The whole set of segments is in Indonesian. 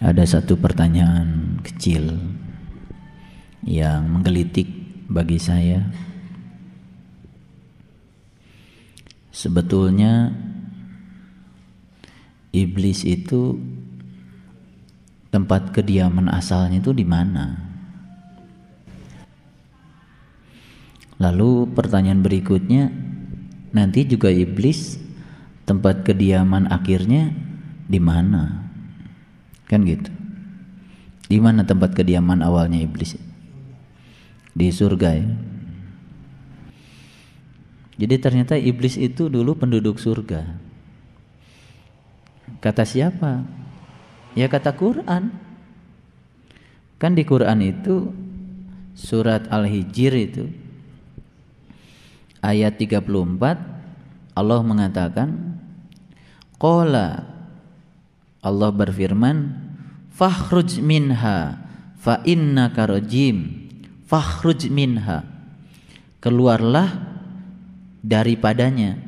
Ada satu pertanyaan kecil yang menggelitik bagi saya. Sebetulnya iblis itu tempat kediaman asalnya itu di mana? Lalu pertanyaan berikutnya, nanti juga iblis tempat kediaman akhirnya di mana? Kan gitu. Di mana tempat kediaman awalnya iblis? Di surga ya. Jadi ternyata iblis itu dulu penduduk surga. Kata siapa? Ya kata Quran. Kan di Quran itu surat Al-Hijr itu ayat 34 Allah mengatakan, qala, Allah berfirman, fakhruj minha fa innaka rajim. Fakhruj minha, keluarlah daripadanya.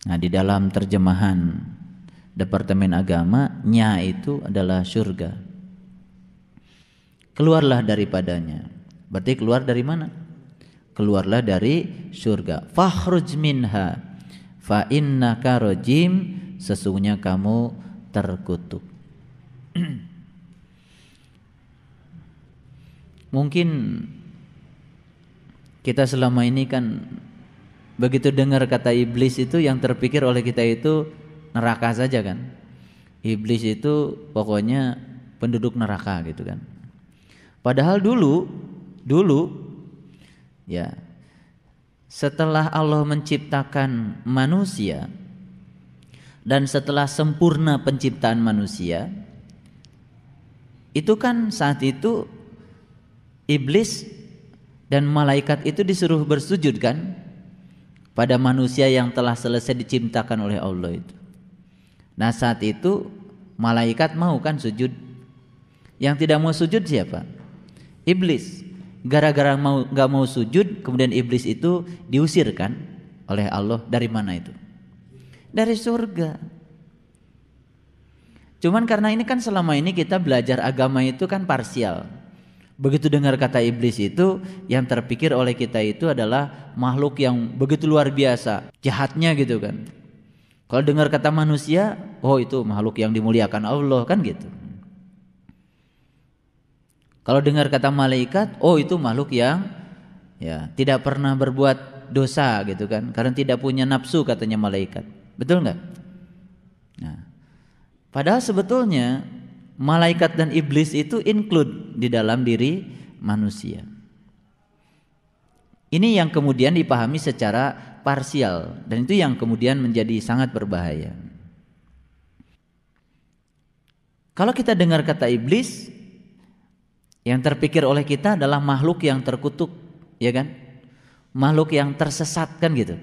Nah, di dalam terjemahan Departemen Agama, nya itu adalah surga. Keluarlah daripadanya. Berarti keluar dari mana? Keluarlah dari surga. Fakhruj minha fa innaka rajim, sesungguhnya kamu terkutuk. Mungkin kita selama ini kan begitu dengar kata iblis itu yang terpikir oleh kita itu neraka saja kan. Iblis itu pokoknya penduduk neraka gitu kan. Padahal dulu ya, setelah Allah menciptakan manusia dan setelah sempurna penciptaan manusia, itu kan saat itu iblis dan malaikat itu disuruh bersujud kan pada manusia yang telah selesai diciptakan oleh Allah itu. Nah saat itu malaikat mau kan sujud. Yang tidak mau sujud siapa? Iblis. Gara-gara gak mau sujud, kemudian iblis itu diusirkan oleh Allah. Dari mana itu? Dari surga. Cuman karena ini kan selama ini kita belajar agama itu kan parsial. Begitu dengar kata iblis itu, yang terpikir oleh kita itu adalah makhluk yang begitu luar biasa, jahatnya gitu kan. Kalau dengar kata manusia, oh itu makhluk yang dimuliakan Allah kan gitu. Kalau dengar kata malaikat, oh itu makhluk yang ya tidak pernah berbuat dosa gitu kan, karena tidak punya nafsu katanya malaikat. Betul nggak? Nah, padahal sebetulnya malaikat dan iblis itu include di dalam diri manusia. Ini yang kemudian dipahami secara parsial, dan itu yang kemudian menjadi sangat berbahaya. Kalau kita dengar kata iblis, yang terpikir oleh kita adalah makhluk yang terkutuk, ya kan? Makhluk yang tersesat kan gitu.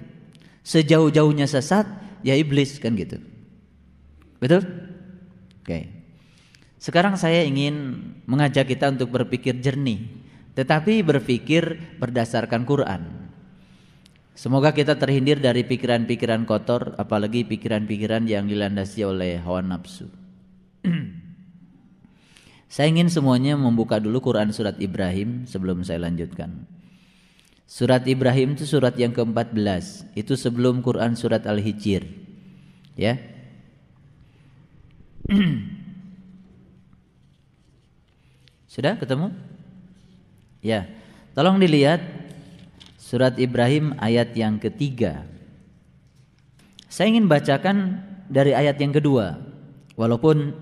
Sejauh-jauhnya sesat ya iblis kan gitu. Betul? Oke. Sekarang saya ingin mengajak kita untuk berpikir jernih, tetapi berpikir berdasarkan Quran. Semoga kita terhindar dari pikiran-pikiran kotor, apalagi pikiran-pikiran yang dilandasi oleh hawa nafsu. Saya ingin semuanya membuka dulu Quran surat Ibrahim sebelum saya lanjutkan. Surat Ibrahim itu surat yang ke-14, itu sebelum Quran surat Al-Hijr. Ya. Sudah ketemu? Ya. Tolong dilihat surat Ibrahim ayat yang ketiga. Saya ingin bacakan dari ayat yang kedua, walaupun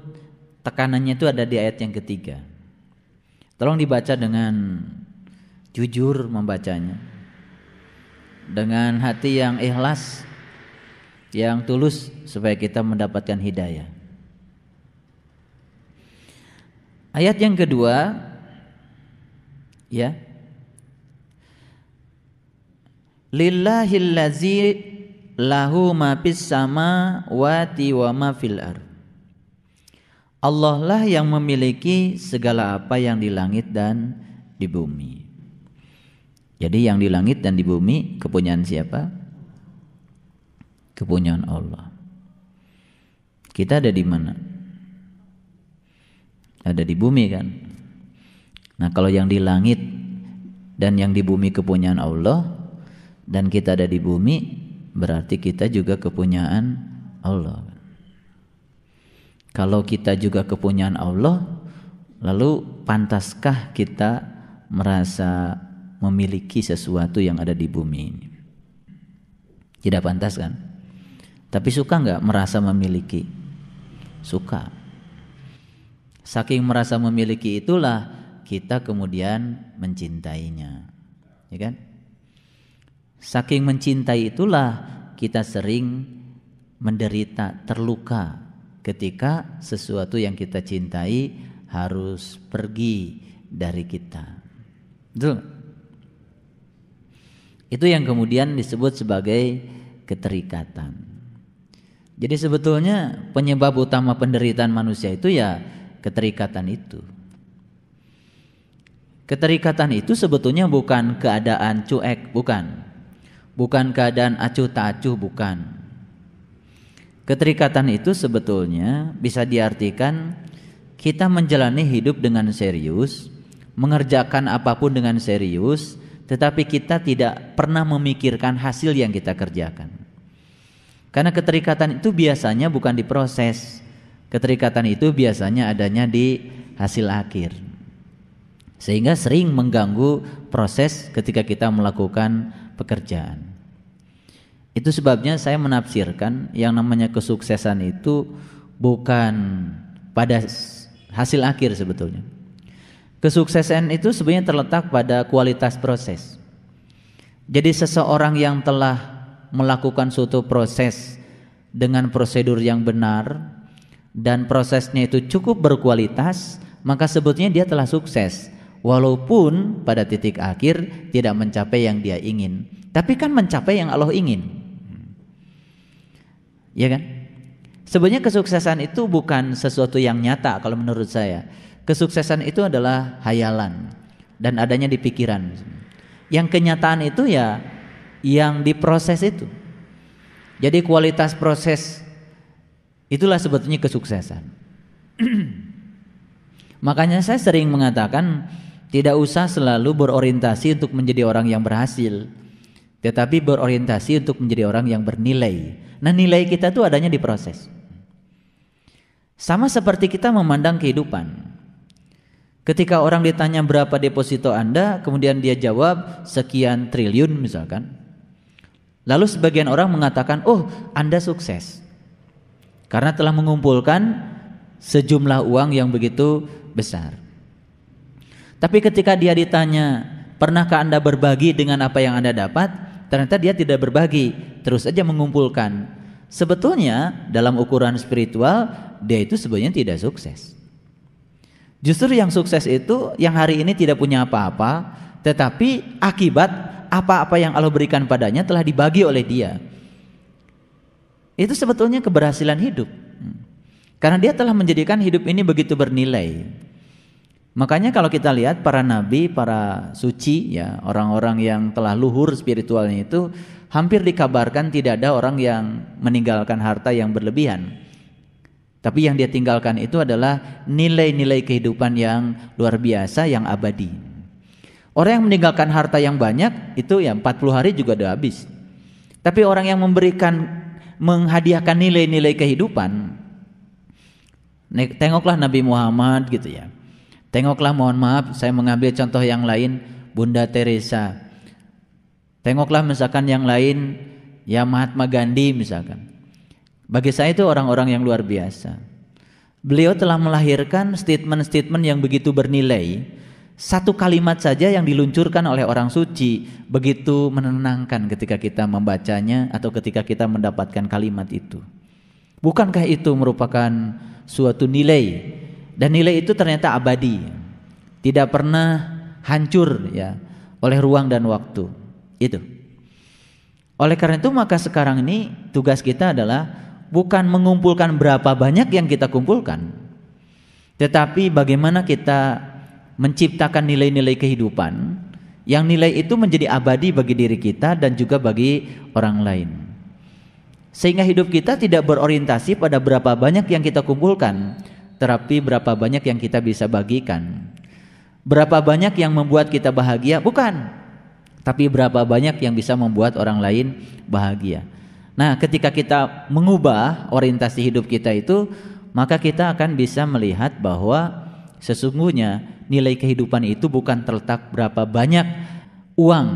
tekanannya itu ada di ayat yang ketiga. Tolong dibaca dengan jujur membacanya, dengan hati yang ikhlas, yang tulus, supaya kita mendapatkan hidayah. Ayat yang kedua, ya, lillahillazi lahu ma fis samawati wa ma fil ardh. Allah lah yang memiliki segala apa yang di langit dan di bumi. Jadi yang di langit dan di bumi kepunyaan siapa? Kepunyaan Allah. Kita ada di mana? ada di bumi kan. Nah, kalau yang di langit dan yang di bumi kepunyaan Allah dan kita ada di bumi, berarti kita juga kepunyaan Allah. Kalau kita juga kepunyaan Allah, lalu pantaskah kita merasa memiliki sesuatu yang ada di bumi ini? Tidak pantas kan? Tapi suka nggak merasa memiliki? Suka. Saking merasa memiliki itulah kita kemudian mencintainya, ya kan? Saking mencintai itulah kita sering menderita, terluka ketika sesuatu yang kita cintai harus pergi dari kita. Betul? Itu yang kemudian disebut sebagai keterikatan. Jadi sebetulnya penyebab utama penderitaan manusia itu ya keterikatan itu. Keterikatan itu sebetulnya bukan keadaan cuek, bukan keadaan acuh tak acuh, bukan. Keterikatan itu sebetulnya bisa diartikan kita menjalani hidup dengan serius, mengerjakan apapun dengan serius, tetapi kita tidak pernah memikirkan hasil yang kita kerjakan. Karena keterikatan itu biasanya bukan di proses, keterikatan itu biasanya adanya di hasil akhir, sehingga sering mengganggu proses ketika kita melakukan pekerjaan. Itu sebabnya saya menafsirkan yang namanya kesuksesan itu bukan pada hasil akhir sebetulnya. Kesuksesan itu sebenarnya terletak pada kualitas proses. Jadi seseorang yang telah melakukan suatu proses dengan prosedur yang benar dan prosesnya itu cukup berkualitas, maka sebetulnya dia telah sukses. Walaupun pada titik akhir tidak mencapai yang dia ingin, tapi kan mencapai yang Allah ingin. Ya kan? Sebenarnya kesuksesan itu bukan sesuatu yang nyata kalau menurut saya. Kesuksesan itu adalah hayalan dan adanya di pikiran. Yang kenyataan itu ya yang diproses itu. Jadi kualitas proses itulah sebetulnya kesuksesan. Makanya saya sering mengatakan tidak usah selalu berorientasi untuk menjadi orang yang berhasil, tetapi berorientasi untuk menjadi orang yang bernilai. Nah, nilai kita itu adanya di proses. Sama seperti kita memandang kehidupan. Ketika orang ditanya berapa deposito Anda, kemudian dia jawab sekian triliun misalkan. Lalu sebagian orang mengatakan, oh Anda sukses karena telah mengumpulkan sejumlah uang yang begitu besar. Tapi ketika dia ditanya, pernahkah Anda berbagi dengan apa yang Anda dapat? Ternyata dia tidak berbagi, terus saja mengumpulkan. Sebetulnya dalam ukuran spiritual dia itu sebenarnya tidak sukses. Justru yang sukses itu yang hari ini tidak punya apa-apa, tetapi akibat apa-apa yang Allah berikan padanya telah dibagi oleh dia. Itu sebetulnya keberhasilan hidup. Karena dia telah menjadikan hidup ini begitu bernilai. Makanya kalau kita lihat para nabi, para suci ya, orang-orang yang telah luhur spiritualnya itu hampir dikabarkan tidak ada orang yang meninggalkan harta yang berlebihan. Tapi yang dia tinggalkan itu adalah nilai-nilai kehidupan yang luar biasa, yang abadi. Orang yang meninggalkan harta yang banyak itu ya 40 hari juga udah habis. Tapi orang yang menghadiahkan nilai-nilai kehidupan, tengoklah Nabi Muhammad gitu ya. Tengoklah, mohon maaf saya mengambil contoh yang lain, Bunda Teresa. Tengoklah misalkan yang lain, ya Mahatma Gandhi misalkan. Bagi saya itu orang-orang yang luar biasa. Beliau telah melahirkan statement-statement yang begitu bernilai. Satu kalimat saja yang diluncurkan oleh orang suci begitu menenangkan ketika kita membacanya atau ketika kita mendapatkan kalimat itu. Bukankah itu merupakan suatu nilai? Dan nilai itu ternyata abadi, tidak pernah hancur ya oleh ruang dan waktu. Itu. Oleh karena itu maka sekarang ini tugas kita adalah bukan mengumpulkan berapa banyak yang kita kumpulkan, tetapi bagaimana kita menciptakan nilai-nilai kehidupan yang nilai itu menjadi abadi bagi diri kita dan juga bagi orang lain. Sehingga hidup kita tidak berorientasi pada berapa banyak yang kita kumpulkan, tetapi berapa banyak yang kita bisa bagikan. Berapa banyak yang membuat kita bahagia? Bukan. Tapi berapa banyak yang bisa membuat orang lain bahagia. Nah, ketika kita mengubah orientasi hidup kita itu, maka kita akan bisa melihat bahwa sesungguhnya nilai kehidupan itu bukan terletak berapa banyak uang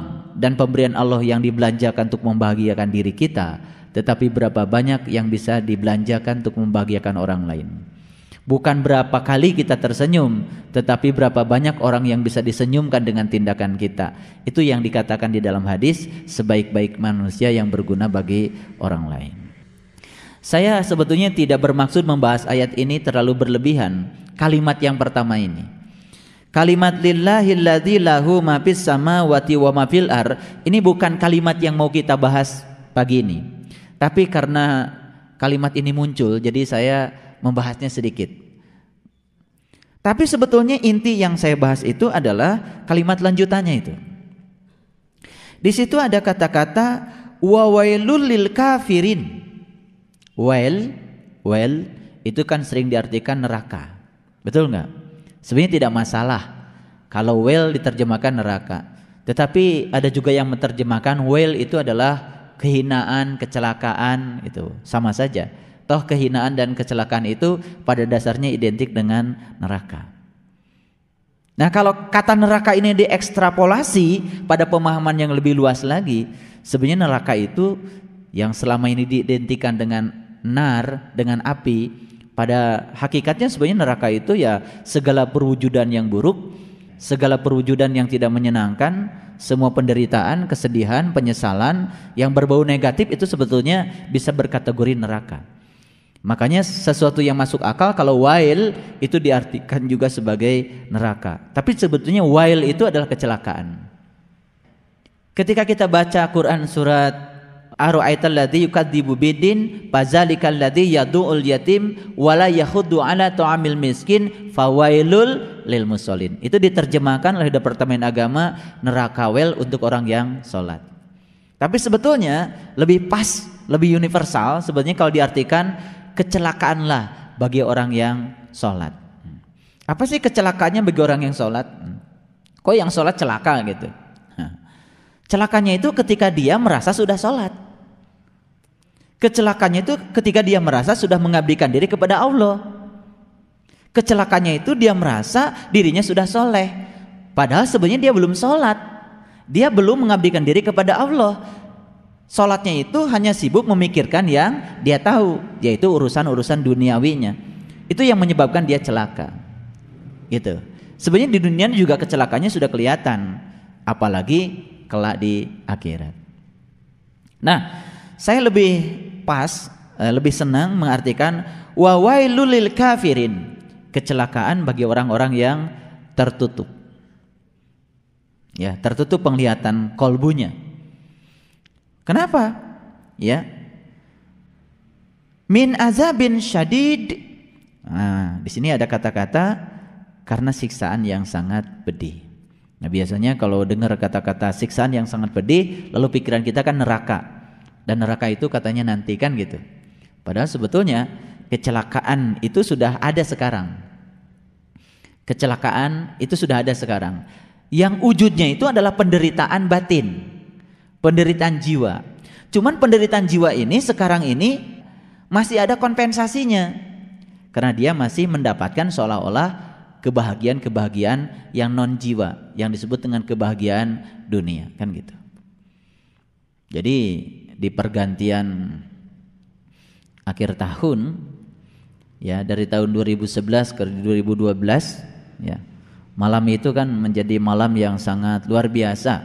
dan pemberian Allah yang dibelanjakan untuk membahagiakan diri kita, tetapi berapa banyak yang bisa dibelanjakan untuk membahagiakan orang lain. Bukan berapa kali kita tersenyum, tetapi berapa banyak orang yang bisa disenyumkan dengan tindakan kita. Itu yang dikatakan di dalam hadis, sebaik-baik manusia yang berguna bagi orang lain. Saya sebetulnya tidak bermaksud membahas ayat ini terlalu berlebihan. Kalimat yang pertama ini, kalimat lillahilladzi lahu ma fis samawati wa ma fil ar, ini bukan kalimat yang mau kita bahas pagi ini. Tapi karena kalimat ini muncul, jadi saya membahasnya sedikit. Tapi sebetulnya inti yang saya bahas itu adalah kalimat lanjutannya itu. Di situ ada kata-kata wa wailul lil kafirin. Well itu kan sering diartikan neraka. Betul enggak? Sebenarnya tidak masalah kalau well diterjemahkan neraka. Tetapi ada juga yang menerjemahkan well itu adalah kehinaan, kecelakaan, itu sama saja. Toh kehinaan dan kecelakaan itu pada dasarnya identik dengan neraka. Nah, kalau kata neraka ini diekstrapolasi pada pemahaman yang lebih luas lagi, sebenarnya neraka itu yang selama ini diidentikan dengan nar, dengan api, pada hakikatnya sebenarnya neraka itu ya segala perwujudan yang buruk, segala perwujudan yang tidak menyenangkan, semua penderitaan, kesedihan, penyesalan yang berbau negatif itu sebetulnya bisa berkategori neraka. Makanya sesuatu yang masuk akal kalau wail itu diartikan juga sebagai neraka. Tapi sebetulnya wail itu adalah kecelakaan. Ketika kita baca Quran surat Ara'aital ladzi yukadzibu biddin fazalikal ladzi yad'ul yatim wala yahuddu ala ta'amil miskin fawailul lil musallin. Itu diterjemahkan oleh Departemen Agama neraka wel untuk orang yang sholat. Tapi sebetulnya lebih pas, lebih universal sebetulnya kalau diartikan kecelakaanlah bagi orang yang sholat. Apa sih kecelakaannya bagi orang yang sholat? Kok yang sholat celaka gitu? Celakanya itu ketika dia merasa sudah sholat. Kecelakanya itu ketika dia merasa sudah mengabdikan diri kepada Allah. Kecelakanya itu dia merasa dirinya sudah soleh, padahal sebenarnya dia belum sholat. Dia belum mengabdikan diri kepada Allah. Sholatnya itu hanya sibuk memikirkan yang dia tahu, yaitu urusan-urusan duniawinya. Itu yang menyebabkan dia celaka. Gitu. Sebenarnya di dunia juga kecelakaannya sudah kelihatan, apalagi kelak di akhirat. Nah, saya lebih pas, lebih senang mengartikan wa wailul lil kafirin, kecelakaan bagi orang-orang yang tertutup. Ya, tertutup penglihatan kolbunya. Kenapa? Ya. Min azabin syadid. Nah, di sini ada kata-kata karena siksaan yang sangat pedih. Nah, biasanya kalau dengar kata-kata siksaan yang sangat pedih, lalu pikiran kita kan neraka. Dan neraka itu katanya nanti kan gitu. Padahal sebetulnya kecelakaan itu sudah ada sekarang. Kecelakaan itu sudah ada sekarang. Yang wujudnya itu adalah penderitaan batin, penderitaan jiwa. Cuman penderitaan jiwa ini sekarang ini masih ada kompensasinya, karena dia masih mendapatkan seolah-olah kebahagiaan-kebahagiaan yang non jiwa, yang disebut dengan kebahagiaan dunia, kan gitu. Jadi di pergantian akhir tahun, ya dari tahun 2011 ke 2012, ya malam itu kan menjadi malam yang sangat luar biasa,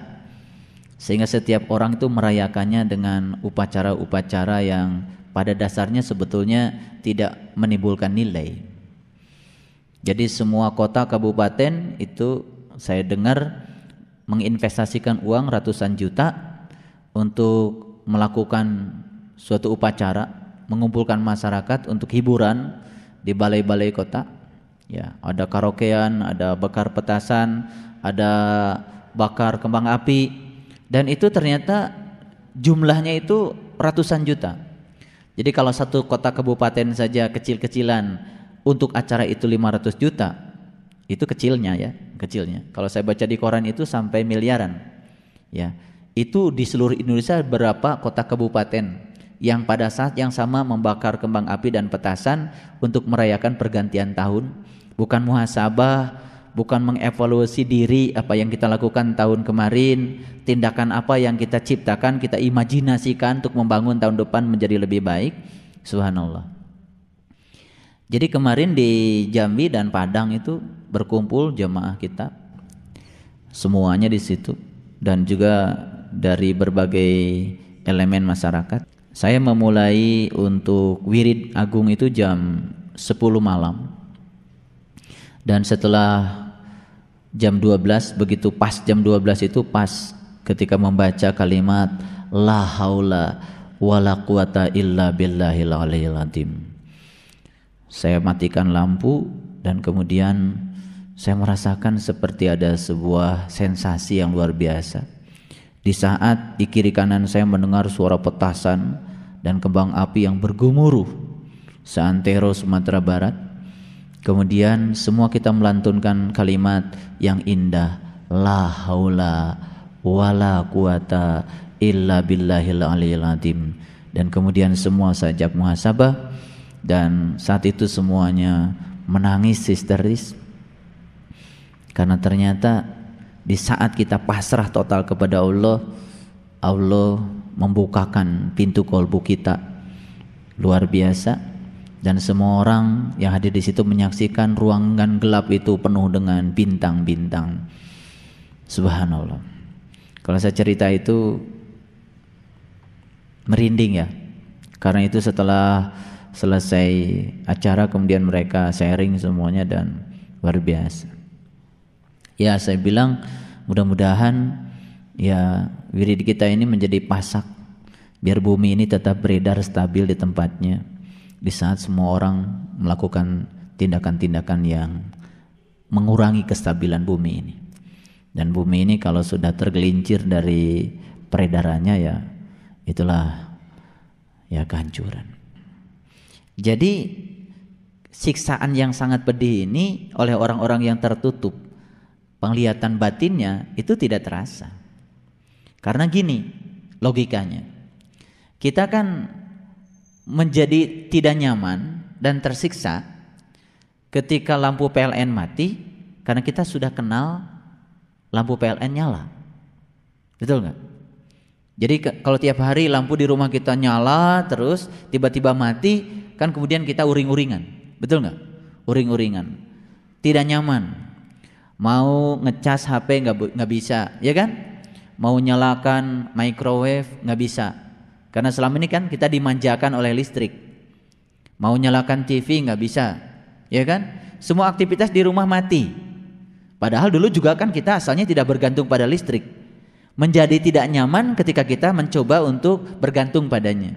sehingga setiap orang itu merayakannya dengan upacara-upacara yang pada dasarnya sebetulnya tidak menimbulkan nilai. Jadi semua kota kabupaten itu saya dengar menginvestasikan uang ratusan juta untuk melakukan suatu upacara, mengumpulkan masyarakat untuk hiburan di balai-balai kota. Ya, ada karaokean, ada bakar petasan, ada bakar kembang api, dan itu ternyata jumlahnya itu ratusan juta. Jadi kalau satu kota kabupaten saja kecil-kecilan untuk acara itu 500 juta, itu kecilnya ya, kecilnya. Kalau saya baca di koran itu sampai miliaran. Ya. Itu di seluruh Indonesia berapa kota kabupaten yang pada saat yang sama membakar kembang api dan petasan untuk merayakan pergantian tahun, bukan muhasabah, bukan mengevaluasi diri apa yang kita lakukan tahun kemarin, tindakan apa yang kita ciptakan, kita imajinasikan untuk membangun tahun depan menjadi lebih baik. Subhanallah. Jadi kemarin di Jambi dan Padang itu berkumpul jemaah kita, semuanya di situ, dan juga dari berbagai elemen masyarakat. Saya memulai untuk wirid agung itu jam 10 malam, dan setelah jam 12, begitu pas jam 12 itu pas ketika membaca kalimat la haula wala quwata illa billahil aliyil azim. Saya matikan lampu dan kemudian saya merasakan seperti ada sebuah sensasi yang luar biasa. Di saat di kiri kanan saya mendengar suara petasan dan kembang api yang bergemuruh seantero Sumatera Barat. Kemudian semua kita melantunkan kalimat yang indah, la haula wala quwata illa billahil aliyil azim. Dan kemudian semua sajak muhasabah, dan saat itu semuanya menangis histeris, karena ternyata di saat kita pasrah total kepada Allah, Allah membukakan pintu kolbu kita luar biasa, dan semua orang yang hadir di situ menyaksikan ruangan gelap itu penuh dengan bintang-bintang. Subhanallah. Kalau saya cerita itu merinding ya, karena itu setelah selesai acara kemudian mereka sharing semuanya dan luar biasa. Ya, saya bilang mudah-mudahan ya wirid kita ini menjadi pasak biar bumi ini tetap beredar stabil di tempatnya di saat semua orang melakukan tindakan-tindakan yang mengurangi kestabilan bumi ini. Dan bumi ini kalau sudah tergelincir dari peredarannya ya itulah ya kehancuran. Jadi siksaan yang sangat pedih ini oleh orang-orang yang tertutup penglihatan batinnya itu tidak terasa. Karena gini logikanya, kita kan menjadi tidak nyaman dan tersiksa ketika lampu PLN mati karena kita sudah kenal lampu PLN nyala. Betul nggak? Jadi kalau tiap hari lampu di rumah kita nyala terus tiba-tiba mati, kan kemudian kita uring-uringan, betul nggak? Uring-uringan, tidak nyaman. Mau ngecas HP nggak bisa, ya kan? Mau nyalakan microwave nggak bisa, karena selama ini kan kita dimanjakan oleh listrik. Mau nyalakan TV nggak bisa, ya kan? Semua aktivitas di rumah mati. Padahal dulu juga kan kita asalnya tidak bergantung pada listrik. Menjadi tidak nyaman ketika kita mencoba untuk bergantung padanya.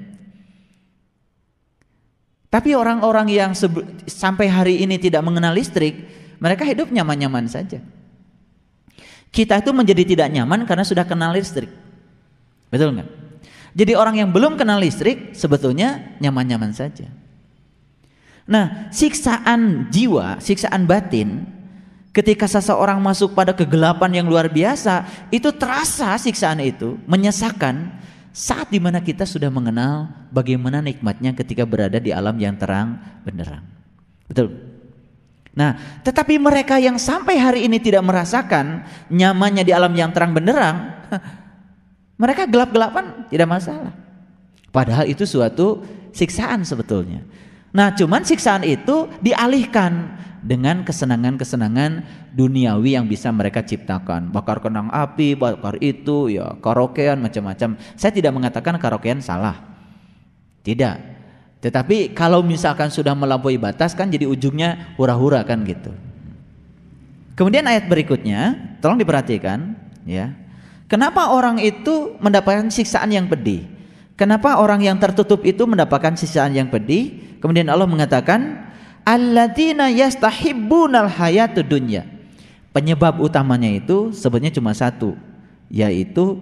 Tapi orang-orang yang sampai hari ini tidak mengenal listrik, mereka hidup nyaman-nyaman saja. Kita itu menjadi tidak nyaman karena sudah kenal listrik. Betul nggak? Jadi orang yang belum kenal listrik sebetulnya nyaman-nyaman saja. Nah, siksaan jiwa, siksaan batin, ketika seseorang masuk pada kegelapan yang luar biasa, itu terasa siksaan itu menyesakan saat dimana kita sudah mengenal bagaimana nikmatnya ketika berada di alam yang terang benderang. Betul. Nah, tetapi mereka yang sampai hari ini tidak merasakan nyamannya di alam yang terang benderang, mereka gelap-gelapan tidak masalah. Padahal itu suatu siksaan sebetulnya. Nah, cuman siksaan itu dialihkan dengan kesenangan-kesenangan duniawi yang bisa mereka ciptakan. Bakar kembang api, bakar itu, ya karaokean macam-macam. Saya tidak mengatakan karaokean salah. Tidak. Tetapi kalau misalkan sudah melampaui batas kan jadi ujungnya hura-hura kan gitu. Kemudian ayat berikutnya, tolong diperhatikan ya. Kenapa orang itu mendapatkan siksaan yang pedih? Kenapa orang yang tertutup itu mendapatkan siksaan yang pedih? Kemudian Allah mengatakan alladzina yastahibbunal hayatud dunya. Penyebab utamanya itu sebenarnya cuma satu, yaitu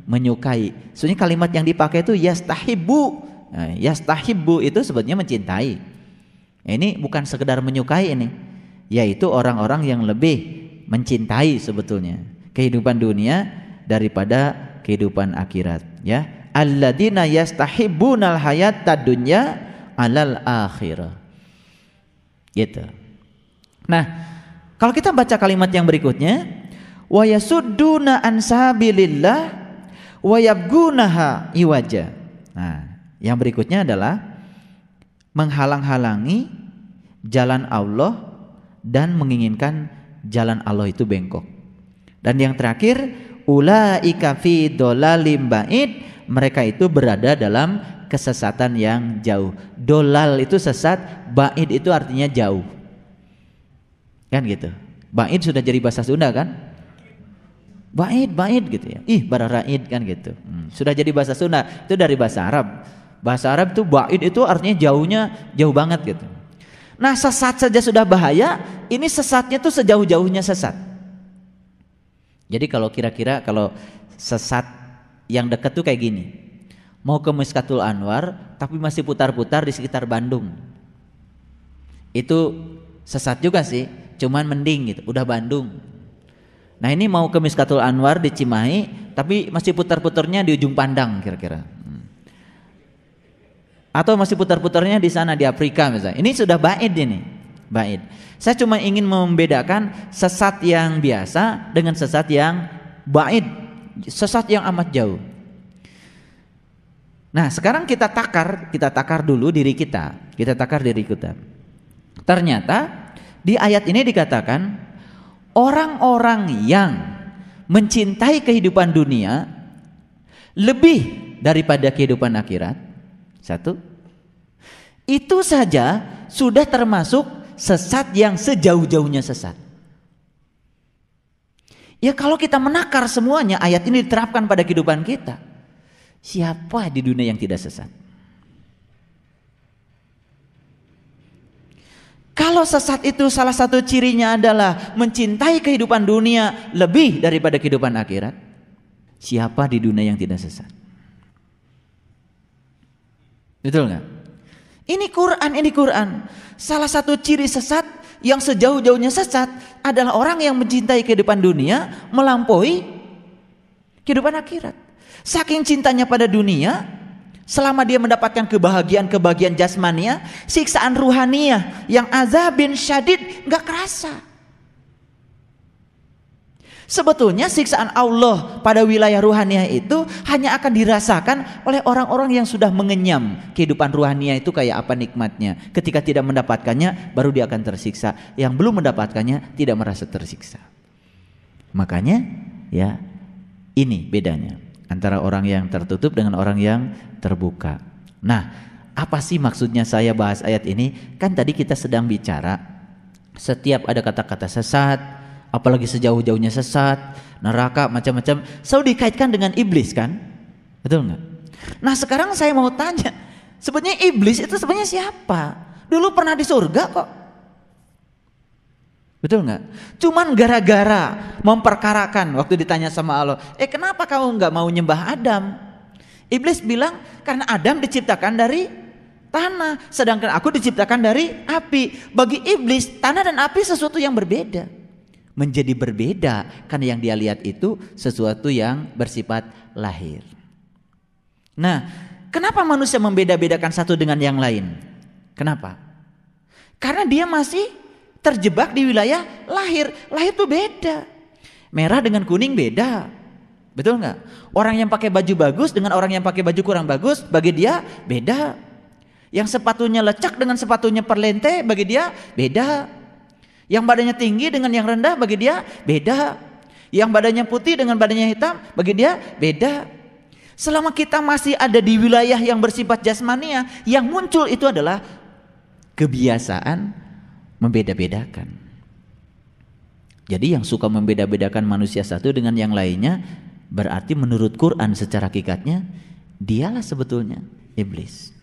menyukai. Sebenarnya kalimat yang dipakai itu yastahibbu. Nah, yastahibbu itu sebenarnya mencintai. Ini bukan sekedar menyukai ini, yaitu orang-orang yang lebih mencintai sebetulnya kehidupan dunia daripada kehidupan akhirat, ya. Alladzina yastahibbunal hayatad dunya 'alal akhirah. Gitu. Nah, kalau kita baca kalimat yang berikutnya, wa yasudduna an sabilillah wa yabgunaha iwaja. Nah, yang berikutnya adalah menghalang-halangi jalan Allah dan menginginkan jalan Allah itu bengkok. Dan yang terakhir, ulaika fi dhalalim ba'id, mereka itu berada dalam kesesatan yang jauh. Dolal itu sesat, ba'id itu artinya jauh. Kan gitu. Ba'id sudah jadi bahasa Sunda kan? Ba'id gitu ya. Ih, bararaid kan gitu. Sudah jadi bahasa Sunda, itu dari bahasa Arab. Bahasa Arab itu ba'id itu artinya jauhnya jauh banget gitu. Nah, sesat saja sudah bahaya, ini sesatnya tuh sejauh-jauhnya sesat. Jadi kalau kira-kira kalau sesat yang dekat tuh kayak gini, mau ke Miskatul Anwar tapi masih putar-putar di sekitar Bandung, itu sesat juga sih, cuman mending gitu, udah Bandung. Nah, ini mau ke Miskatul Anwar di Cimahi tapi masih putar-putarnya di ujung Pandang kira-kira, atau masih putar-putarnya di sana di Afrika misalnya. Ini sudah ba'id ini, ba'id. Saya cuma ingin membedakan sesat yang biasa dengan sesat yang ba'id, sesat yang amat jauh. Nah, sekarang kita takar dulu diri kita. Kita takar diri kita. Ternyata di ayat ini dikatakan orang-orang yang mencintai kehidupan dunia lebih daripada kehidupan akhirat, satu, itu saja sudah termasuk sesat yang sejauh-jauhnya sesat. Ya, kalau kita menakar semuanya, ayat ini diterapkan pada kehidupan kita, siapa di dunia yang tidak sesat? Kalau sesat itu salah satu cirinya adalah mencintai kehidupan dunia lebih daripada kehidupan akhirat, siapa di dunia yang tidak sesat? Betul nggak? Ini Quran. Salah satu ciri sesat yang sejauh-jauhnya sesat adalah orang yang mencintai kehidupan dunia melampaui kehidupan akhirat. Saking cintanya pada dunia, selama dia mendapatkan kebahagiaan jasmania, siksaan ruhaniyah yang azabin syadid nggak kerasa. Sebetulnya siksaan Allah pada wilayah ruhaniyah itu hanya akan dirasakan oleh orang-orang yang sudah mengenyam kehidupan ruhaniyah itu kayak apa nikmatnya. Ketika tidak mendapatkannya baru dia akan tersiksa. Yang belum mendapatkannya tidak merasa tersiksa. Makanya ya, ini bedanya antara orang yang tertutup dengan orang yang terbuka. Nah, apa sih maksudnya saya bahas ayat ini? Kan tadi kita sedang bicara setiap ada kata-kata sesat, apalagi sejauh-jauhnya sesat, neraka, macam-macam, selalu dikaitkan dengan iblis kan? Betul nggak? Nah, sekarang saya mau tanya, sebetulnya iblis itu sebenarnya siapa? Dulu pernah di surga kok. Betul nggak? Cuman gara-gara memperkarakan, waktu ditanya sama Allah, kenapa kamu nggak mau nyembah Adam? Iblis bilang, karena Adam diciptakan dari tanah, sedangkan aku diciptakan dari api. Bagi iblis, tanah dan api sesuatu yang berbeda. Menjadi berbeda karena yang dia lihat itu sesuatu yang bersifat lahir. Nah, kenapa manusia membeda-bedakan satu dengan yang lain? Kenapa? Karena dia masih terjebak di wilayah lahir. Lahir itu beda. Merah dengan kuning beda. Betul nggak? Orang yang pakai baju bagus dengan orang yang pakai baju kurang bagus, bagi dia beda. Yang sepatunya lecak dengan sepatunya perlente, bagi dia beda. Yang badannya tinggi dengan yang rendah bagi dia beda. Yang badannya putih dengan badannya hitam bagi dia beda. Selama kita masih ada di wilayah yang bersifat jasmania, yang muncul itu adalah kebiasaan membeda-bedakan. Jadi yang suka membeda-bedakan manusia satu dengan yang lainnya, berarti menurut Quran secara hakikatnya dialah sebetulnya iblis.